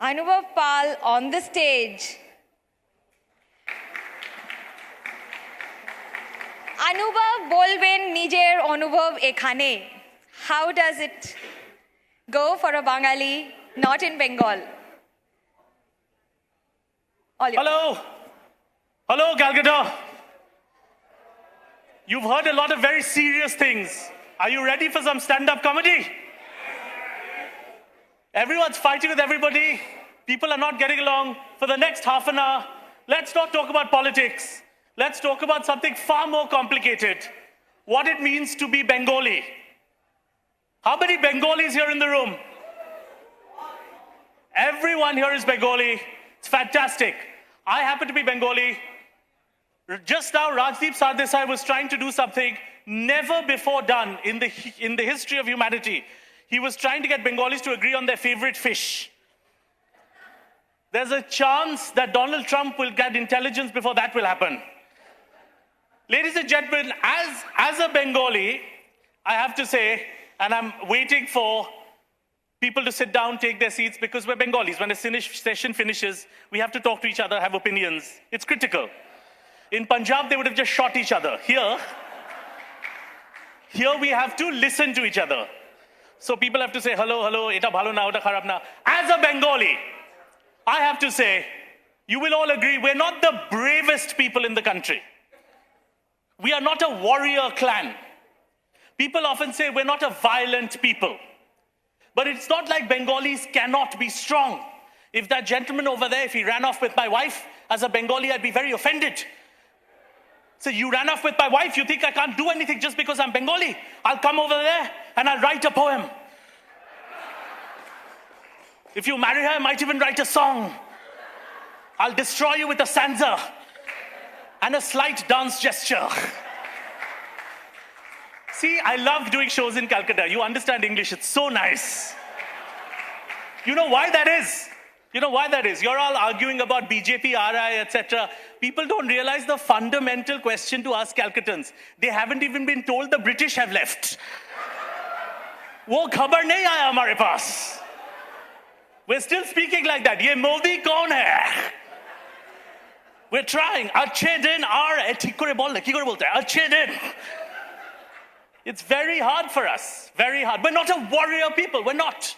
Anuvab Pal on the stage. Anubhav bolben nijer anubhav ekhane. How does it go for a Bengali not in Bengal? Hello. Hello, Kolkata. You've heard a lot of very serious things. Are you ready for some stand-up comedy? Everyone's fighting with everybody. People are not getting along. For the next half an hour, let's not talk about politics. Let's talk about something far more complicated. What it means to be Bengali. How many Bengalis here in the room? Everyone here is Bengali. It's fantastic. I happen to be Bengali. Just now, Rajdeep Sardesai was trying to do something never before done in the history of humanity. He was trying to get Bengalis to agree on their favorite fish. There's a chance that Donald Trump will get intelligence before that will happen. Ladies and gentlemen, as a Bengali, I have to say, and I'm waiting for people to sit down, take their seats, because we're Bengalis. When a session finishes, we have to talk to each other, have opinions. It's critical. In Punjab, they would have just shot each other. Here we have to listen to each other. So people have to say, hello, hello, eta bhalo na, eta kharab na. As a Bengali, I have to say, you will all agree, we're not the bravest people in the country. We are not a warrior clan. People often say we're not a violent people. But it's not like Bengalis cannot be strong. If that gentleman over there, if he ran off with my wife, as a Bengali, I'd be very offended. So you ran off with my wife, you think I can't do anything just because I'm Bengali? I'll come over there and I'll write a poem. If you marry her, I might even write a song. I'll destroy you with a stanza and a slight dance gesture. See, I love doing shows in Kolkata. You understand English, it's so nice. You know why that is? You know why that is? You're all arguing about BJP, RI, etc. People don't realize the fundamental question to ask Calcuttans. They haven't even been told the British have left. वो खबर नहीं आया हमारे पास. We're still speaking like that. ये मोदी कौन है? We're trying. अच्छे दिन आर ठीक करे बोल की करे बोलते हैं अच्छे दिन. It's very hard for us. Very hard. We're not a warrior people. We're not.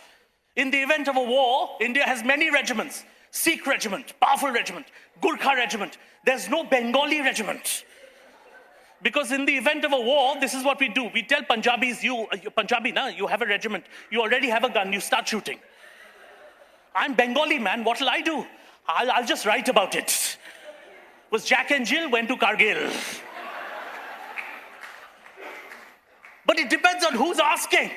In the event of a war, India has many regiments. Sikh regiment, powerful regiment, Gurkha regiment. There's no Bengali regiment. Because in the event of a war, this is what we do. We tell Punjabis, you Punjabi, you have a regiment. You already have a gun. You start shooting. I'm Bengali, man. What will I do? I'll just write about it. Was Jack and Jill went to Kargil. But it depends on who's asking.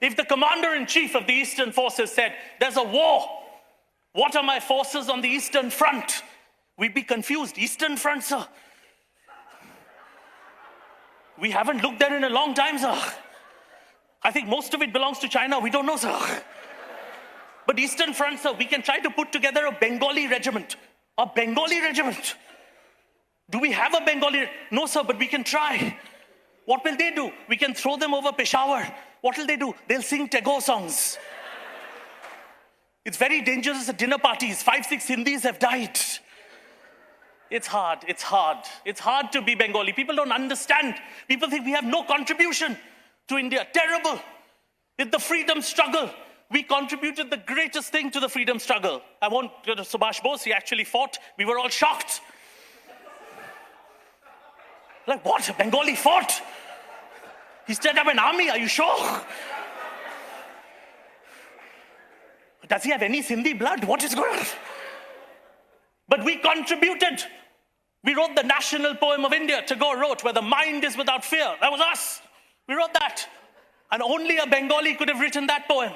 If the commander-in-chief of the Eastern Forces said, there's a war, what are my forces on the Eastern Front? We'd be confused. Eastern Front, sir? We haven't looked there in a long time, sir. I think most of it belongs to China. We don't know, sir. But Eastern Front, sir, we can try to put together a Bengali regiment. A Bengali regiment. Do we have a Bengali? No, sir, but we can try. What will they do? We can throw them over Peshawar. What will they do? They'll sing Tagore songs. It's very dangerous at dinner parties. 5, 6 Hindis have died. It's hard. It's hard. It's hard to be Bengali. People don't understand. People think we have no contribution to India. Terrible. It's the freedom struggle. We contributed the greatest thing to the freedom struggle. I won't go to Subhash Bose. He actually fought. We were all shocked. Like, what? Bengali fought? He set up an army, are you sure? Does he have any Sindhi blood? What is going on? But we contributed. We wrote the national poem of India, Tagore wrote, where the mind is without fear. That was us. We wrote that. And only a Bengali could have written that poem.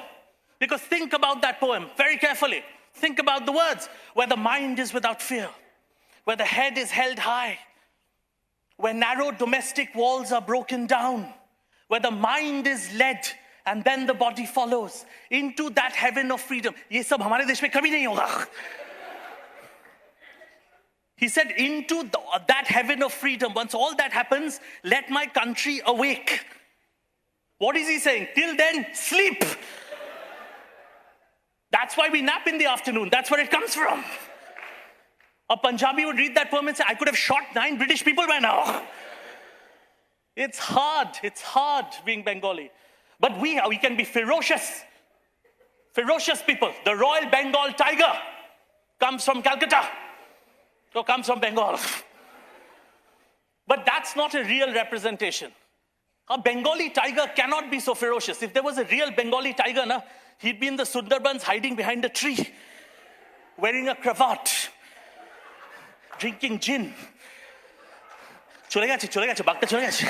Because think about that poem very carefully. Think about the words. Where the mind is without fear. Where the head is held high. Where narrow domestic walls are broken down. Where the mind is led and then the body follows into that heaven of freedom. ये सब हमारे देश में कभी नहीं होगा. He said, into that heaven of freedom, once all that happens, let my country awake. What is he saying? Till then, sleep. That's why we nap in the afternoon. That's where it comes from. A Punjabi would read that poem and say, I could have shot 9 British people by now. It's hard being Bengali. But we can be ferocious people. The Royal Bengal tiger comes from Calcutta, or comes from Bengal. But that's not a real representation. A Bengali tiger cannot be so ferocious. If there was a real Bengali tiger, he'd be in the Sundarbans hiding behind a tree, wearing a cravat, drinking gin. চলে গেছে বাঘটা চলে গেছে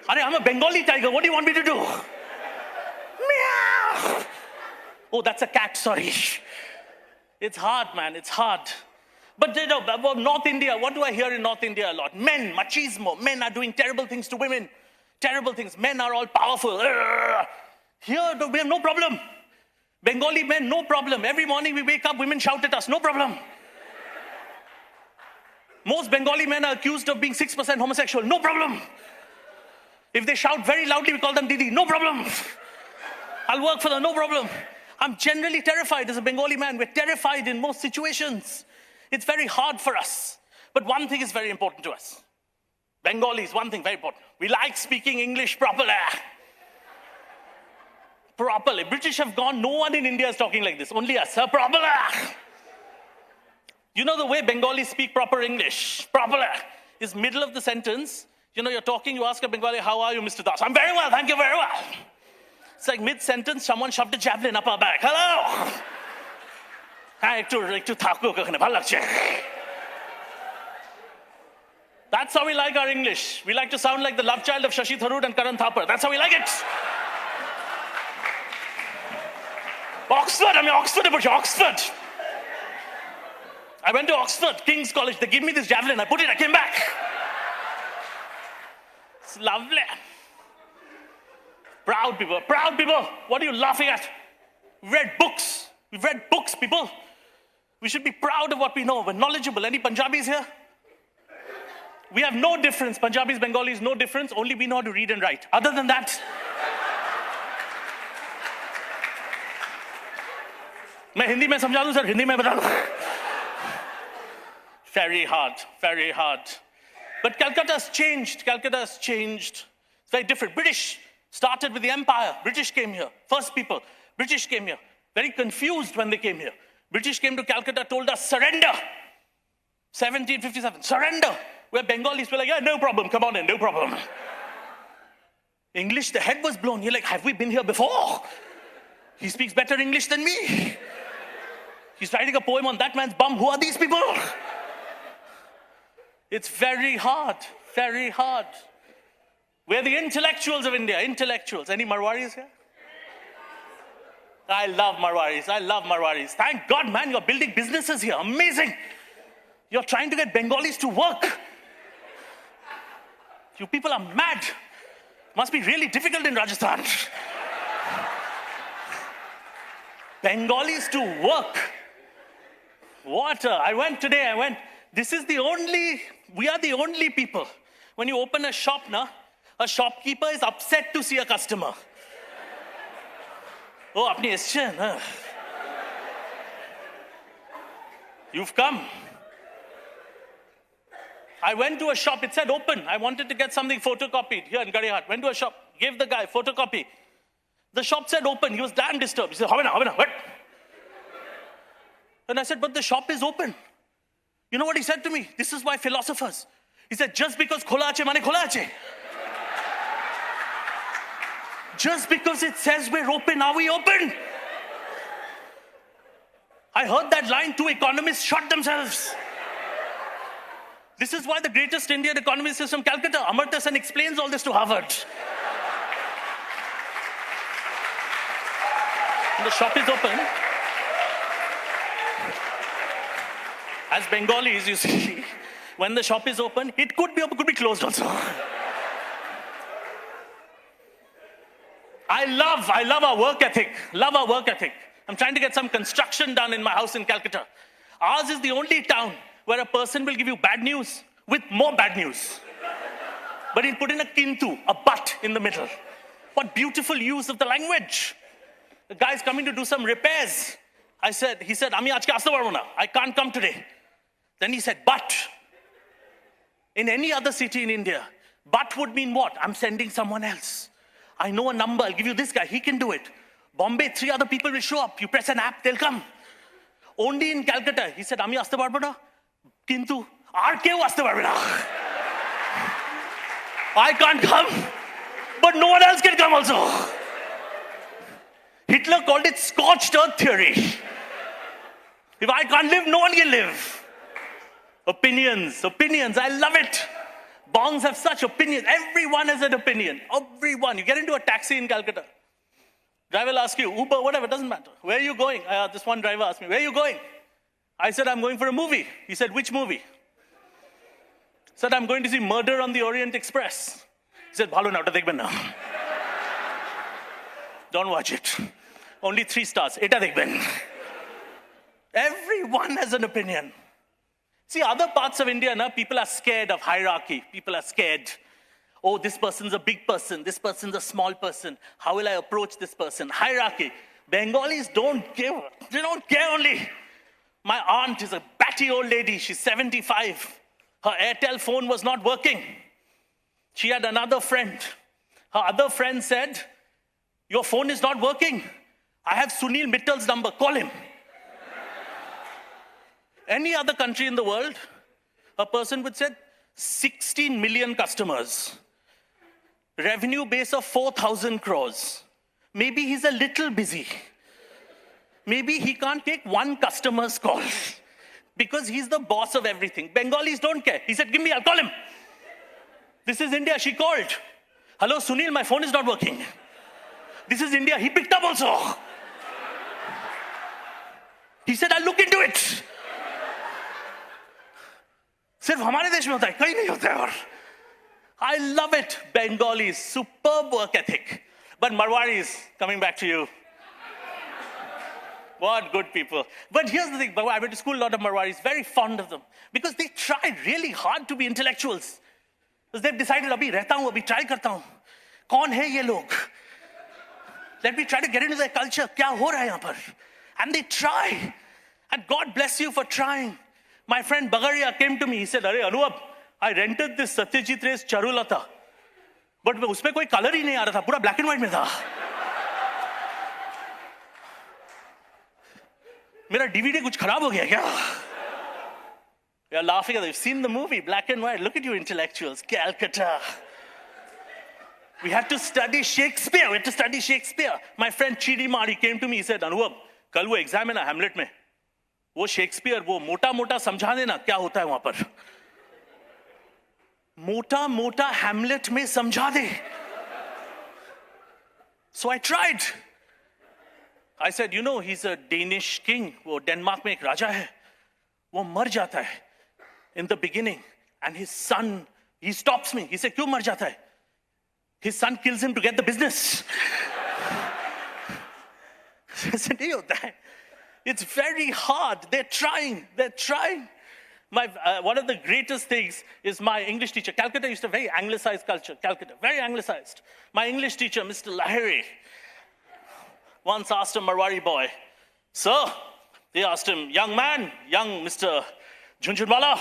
I'm a Bengali tiger. What do you want me to do? Meow. Oh, that's a cat, sorry. It's hard, man, it's hard. But about North India, what do I hear in North India a lot? Men, machismo. Men are doing terrible things to women. Terrible things. Men are all powerful. Here, we have no problem. Bengali men, no problem. Every morning we wake up, women shout at us, no problem. Most Bengali men are accused of being 6% homosexual, no problem. If they shout very loudly, we call them Didi, no problem. I'll work for them, no problem. I'm generally terrified as a Bengali man. We're terrified in most situations. It's very hard for us. But one thing is very important to us. Bengalis, one thing very important. We like speaking English properly. Properly. British have gone, no one in India is talking like this. Only us. Properly. You know the way Bengalis speak proper English? Properly. Is middle of the sentence. You're talking, you ask a Bengali, how are you, Mr. Das? I'm very well, thank you very well. It's like mid-sentence, someone shoved a javelin up our back. Hello! That's how we like our English. We like to sound like the love child of Shashi Tharoor and Karan Thapar. That's how we like it. Oxford. I went to Oxford, King's College. They gave me this javelin. I put it, I came back. It's lovely. Proud people. What are you laughing at? We've read books, people. We should be proud of what we know. We're knowledgeable. Any Punjabis here? We have no difference. Punjabis, Bengalis, no difference. Only we know how to read and write. Other than that, मैं हिंदी में समझा दूं sir Hindi में बता दूं very hard but Calcutta has changed it's very different. British started with the empire. British came here, first people. British came here, very confused when they came here. British came to Calcutta, told us surrender. 1757, surrender. Where Bengalis were like, yeah, no problem, come on in, no problem. English, the head was blown. You're like, have we been here before? He speaks better English than me. He's writing a poem on that man's bum. Who are these people? It's very hard. We're the intellectuals of India, intellectuals. Any Marwaris here? I love Marwaris. Thank God, man, you're building businesses here. Amazing. You're trying to get Bengalis to work. You people are mad. Must be really difficult in Rajasthan. Bengalis to work. What? I went today. We are the only people. When you open a shop, a shopkeeper is upset to see a customer. Oh, apni Asian. You've come. I went to a shop, it said open. I wanted to get something photocopied here in Gadihat. Went to a shop, gave the guy photocopy. The shop said open. He was damn disturbed. He said, what? And I said, but the shop is open. You know what he said to me? This is why philosophers. He said, just because khola ache mane khola ache. Just because it says we're open, are we open? I heard that line, 2 economists shot themselves. This is why the greatest Indian economist is from Calcutta. Amartya Sen explains all this to Harvard. The shop is open. As Bengalis, you see, when the shop is open, it could be open, could be closed also. I love our work ethic. I'm trying to get some construction done in my house in Calcutta. Ours is the only town where a person will give you bad news with more bad news. But he'll put in a kintu, a but in the middle. What beautiful use of the language. The guy's coming to do some repairs. He said, Ami aajke aste parbo na. I can't come today. Then he said, but. In any other city in India, but would mean what? I'm sending someone else. I know a number, I'll give you this guy, he can do it. Bombay, 3 other people will show up. You press an app, they'll come. Only in Calcutta, he said, Ami aste parbo na. Kintu, aar keu aste parbo na. I can't come, but no one else can come also. Hitler called it scorched earth theory. If I can't live, no one can live. Opinions, I love it. Bongs have such opinions. Everyone has an opinion. Everyone. You get into a taxi in Calcutta. Driver will ask you, Uber, whatever, doesn't matter. Where are you going? This one driver asked me, where are you going? I said, I'm going for a movie. He said, which movie? I said, I'm going to see Murder on the Orient Express. He said, bhalo na, ota dekhben na. Don't watch it. Only 3 stars. Eta dekhben. Everyone has an opinion. See, other parts of India, people are scared of hierarchy. People are scared. Oh, this person's a big person. This person's a small person. How will I approach this person? Hierarchy. Bengalis don't give. They don't care only. My aunt is a batty old lady. She's 75. Her Airtel phone was not working. She had another friend. Her other friend said, your phone is not working. I have Sunil Mittal's number. Call him. Any other country in the world, a person would say 16 million customers, revenue base of 4,000 crores. Maybe he's a little busy. Maybe he can't take one customer's call because he's the boss of everything. Bengalis don't care. He said, give me, I'll call him. This is India, she called. Hello, Sunil, my phone is not working. This is India, he picked up also. He said, I'll look into it. सिर्फ हमारे देश में होता है, कहीं नहीं होता है और I love it. Bengalis, superb work ethic. But Marwaris, coming back to you. What good people. But here's the thing, I went to school, a lot of Marwaris, very fond of them. Because they tried really hard to be intellectuals. Because they've decided, abhi rehta hu, abhi try karta hu. Kaun hai ye log? Let me try to get into their culture. Kya ho raha hai yahan par? And they try. And God bless you for trying. My friend Bagaria came to me. He said, Arey Anuvab, I rented this Satyajit Ray's Charulata. But उसमें कोई color ही नहीं आ रहा था. पूरा black and white में था. मेरा DVD कुछ खराब हो गया क्या? You're laughing at it. You've seen the movie, black and white. Look at you intellectuals. Calcutta. We had to study Shakespeare. My friend Chidimari came to me. He said, Anuvab, कल वो exam है ना Hamlet में. वो Shakespeare वो मोटा मोटा समझा देना क्या होता है वहां पर मोटा मोटा हैमलेट में समझा दे so I tried. I said, you know, he's a Danish king. वो डेनमार्क में एक राजा है वो मर जाता है in the beginning and his son, he stops me. He said, क्यों मर जाता है? His son kills him to get the business. I said, नहीं होता है. It's very hard. They're trying. One of the greatest things is my English teacher. Calcutta used to very anglicized culture. Calcutta, very anglicized. My English teacher, Mr. Lahiri, once asked a Marwari boy, sir, they asked him, young man, young Mr. Jhunjhunwala,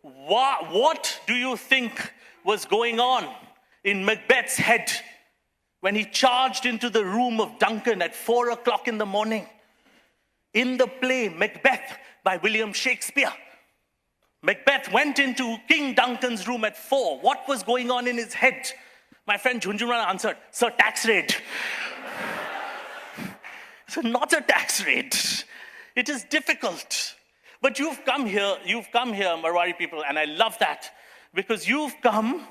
what do you think was going on in Macbeth's head when he charged into the room of Duncan at 4 o'clock in the morning? In the play Macbeth by William Shakespeare, Macbeth went into King Duncan's room at 4. What was going on in his head? My friend Jhunjhunwala answered, sir, tax raid. So not a tax raid. It is difficult. But you've come here, Marwari people, and I love that because you've come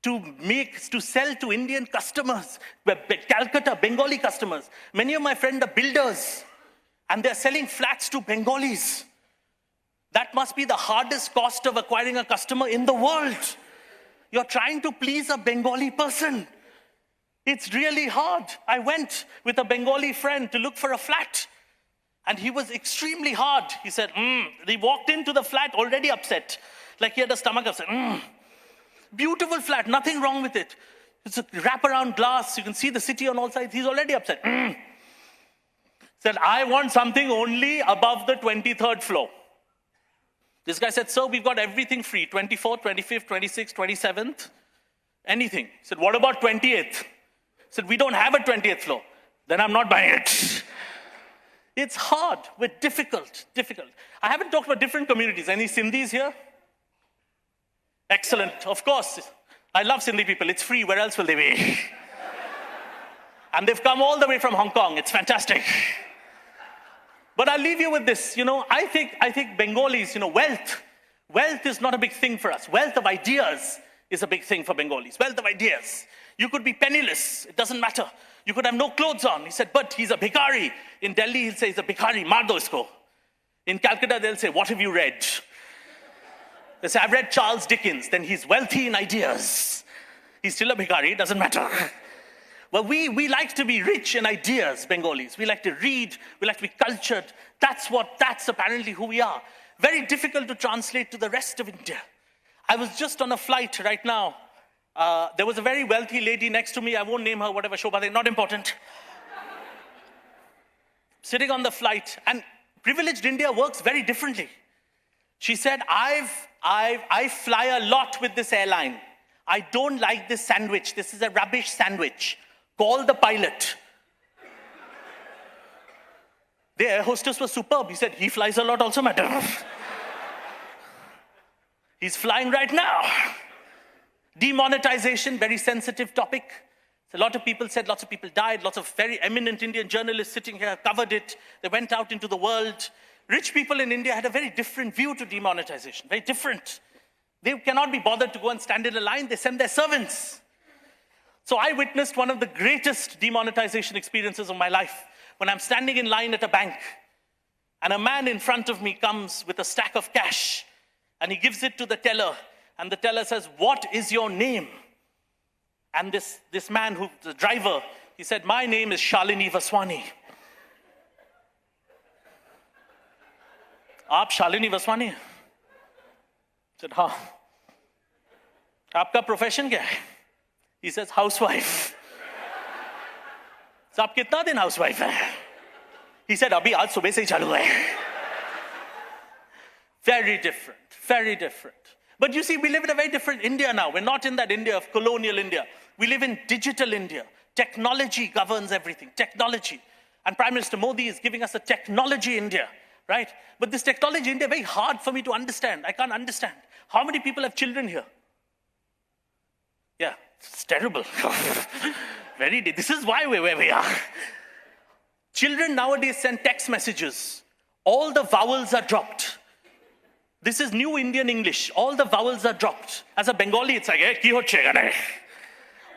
to sell to Indian customers, Calcutta, Bengali customers. Many of my friends are builders. And they're selling flats to Bengalis. That must be the hardest cost of acquiring a customer in the world. You're trying to please a Bengali person. It's really hard. I went with a Bengali friend to look for a flat. And he was extremely hard. He said, He walked into the flat already upset. Like he had a stomach upset. Beautiful flat, nothing wrong with it. It's a wraparound glass. You can see the city on all sides. He's already upset. Said, I want something only above the 23rd floor. This guy said, sir, we've got everything free. 24th, 25th, 26th, 27th, anything. He said, what about 28th? Said, we don't have a 20th floor. Then I'm not buying it. It's hard. We're difficult. I haven't talked about different communities. Any Sindhis here? Excellent. Of course. I love Sindhi people. It's free. Where else will they be? And they've come all the way from Hong Kong. It's fantastic. But I'll leave you with this. I think Bengalis, wealth is not a big thing for us. Wealth of ideas is a big thing for Bengalis. Wealth of ideas. You could be penniless. It doesn't matter. You could have no clothes on. He said, but he's a bhikari. In Delhi, he'll say he's a bhikari. Maar do isko. In Calcutta, they'll say, what have you read? They say, I've read Charles Dickens. Then he's wealthy in ideas. He's still a bhikari. It doesn't matter. Well, we like to be rich in ideas, Bengalis. We like to read. We like to be cultured. That's apparently who we are. Very difficult to translate to the rest of India. I was just on a flight right now. There was a very wealthy lady next to me. I won't name her, whatever, Shobha, not important. Sitting on the flight, and privileged India works very differently. She said, I fly a lot with this airline. I don't like this sandwich. This is a rubbish sandwich. Call the pilot. The air hostess was superb. He said, he flies a lot also, madam. He's flying right now. Demonetization, very sensitive topic. So a lot of people said, lots of people died. Lots of very eminent Indian journalists sitting here covered it. They went out into the world. Rich people in India had a very different view to demonetization, very different. They cannot be bothered to go and stand in a line. They send their servants. So I witnessed one of the greatest demonetization experiences of my life when I'm standing in line at a bank and a man in front of me comes with a stack of cash and he gives it to the teller and the teller says, what is your name? And this man, the driver, he said, my name is Shalini Vaswani. Aap Shalini Vaswani? I said, हाँ. आपका profession क्या है? He says, housewife. So, आप कितना दिन housewife है? He said, अभी आज सुबह से ही चालू है. Very different, very different. But you see, we live in a very different India now. We're not in that India of colonial India. We live in digital India. Technology governs everything, technology. And Prime Minister Modi is giving us a technology India, right? But this technology India, very hard for me to understand. I can't understand. How many people have children here? Yeah, it's terrible. This is why we're where we are. Children nowadays send text messages. All the vowels are dropped. This is new Indian English. All the vowels are dropped. As a Bengali, it's like, ki hocche gane.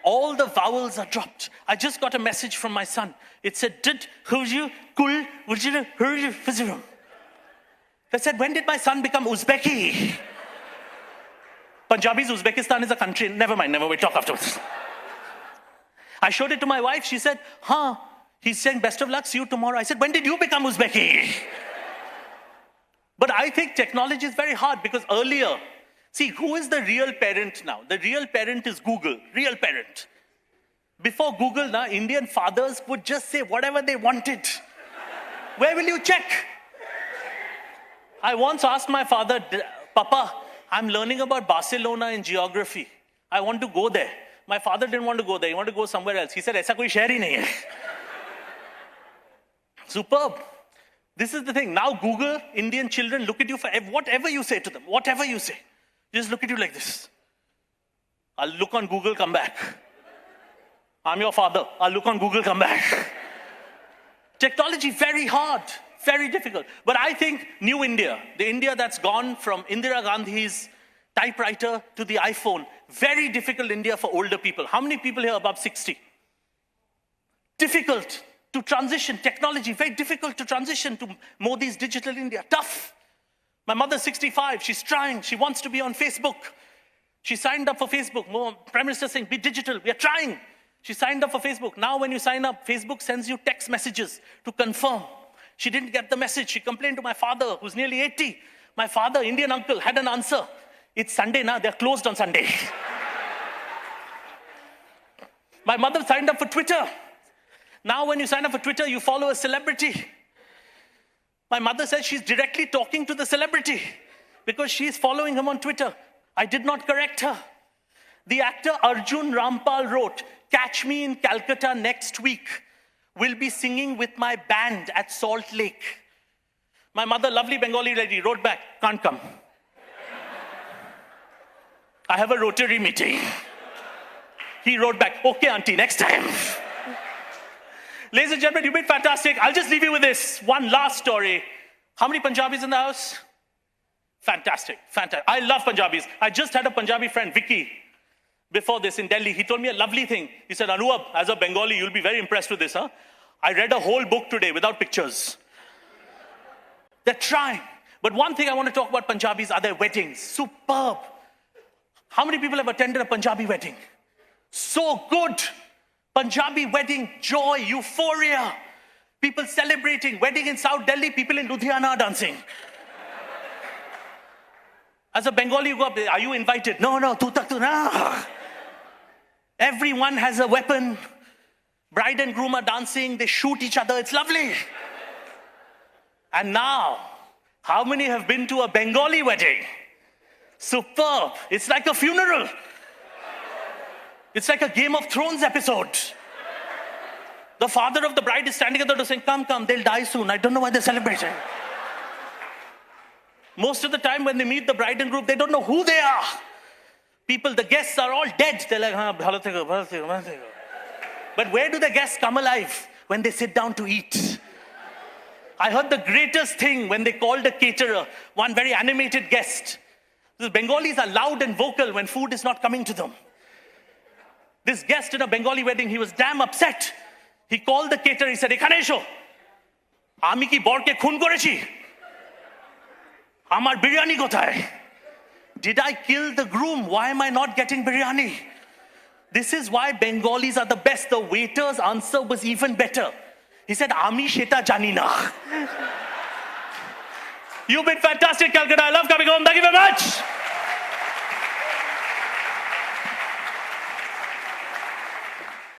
All the vowels are dropped. I just got a message from my son. It said, I said, when did my son become Uzbeki? Punjabi's Uzbekistan is a country. Never mind, we'll talk afterwards. I showed it to my wife. She said, he's saying best of luck, see you tomorrow. I said, when did you become Uzbeki? But I think technology is very hard because earlier, see, who is the real parent now? The real parent is Google, real parent. Before Google, Indian fathers would just say whatever they wanted. Where will you check? I once asked my father, Papa, I'm learning about Barcelona in geography. I want to go there. My father didn't want to go there. He wanted to go somewhere else. He said, "Aisa koi shehar hi nahi hai." Superb. This is the thing. Now Google, Indian children look at you for whatever you say to them. Whatever you say. Just look at you like this. I'll look on Google, come back. I'm your father. I'll look on Google, come back. Technology, very hard. Very difficult. But I think new India, the India that's gone from Indira Gandhi's typewriter to the iPhone, very difficult India for older people. How many people here above 60? Difficult to transition. Technology, very difficult to transition to Modi's digital India. Tough. My mother's 65. She's trying. She wants to be on Facebook. She signed up for Facebook. Prime Minister saying, be digital. We are trying. She signed up for Facebook. Now when you sign up, Facebook sends you text messages to confirm. She didn't get the message. She complained to my father, who's nearly 80. My father, Indian uncle, had an answer. It's Sunday now. They're closed on Sunday. My mother signed up for Twitter. Now when you sign up for Twitter, you follow a celebrity. My mother says she's directly talking to the celebrity because she's following him on Twitter. I did not correct her. The actor Arjun Rampal wrote, "Catch me in Calcutta next week. Will be singing with my band at Salt Lake." My mother, lovely Bengali lady, wrote back, "Can't come. I have a Rotary meeting." He wrote back, "Okay, auntie, next time." Ladies and gentlemen, you've been fantastic. I'll just leave you with this. One last story. How many Punjabis in the house? Fantastic, fantastic. I love Punjabis. I just had a Punjabi friend, Vicky, before this in Delhi. He told me a lovely thing. He said, "Anuvab, as a Bengali, you'll be very impressed with this, huh? I read a whole book today without pictures." They're trying. But one thing I want to talk about Punjabis are their weddings. Superb. How many people have attended a Punjabi wedding? So good. Punjabi wedding, joy, euphoria. People celebrating. Wedding in South Delhi, people in Ludhiana dancing. As a Bengali, you go up there, "Are you invited?" No, tu tak tu na. Everyone has a weapon. Bride and groom are dancing. They shoot each other. It's lovely. And now, how many have been to a Bengali wedding? Superb. It's like a funeral. It's like a Game of Thrones episode. The father of the bride is standing at the door saying, "Come, they'll die soon. I don't know why they're celebrating." Most of the time when they meet the bride and groom, they don't know who they are. People, the guests are all dead. They're like, bhalo theko, bhalo theko, bhalo theko. But where do the guests come alive? When they sit down to eat. I heard the greatest thing when they called a caterer, one very animated guest. The Bengalis are loud and vocal when food is not coming to them. This guest in a Bengali wedding, he was damn upset. He called the caterer, he said, "Ekhane esho. Ami ki borke khun korechi. Amar biryani kothay? Did I kill the groom? Why am I not getting biryani?" This is why Bengalis are the best. The waiter's answer was even better. He said, "Ami sheta jani na." You've been fantastic, Calcutta. I love coming home. Thank you very much.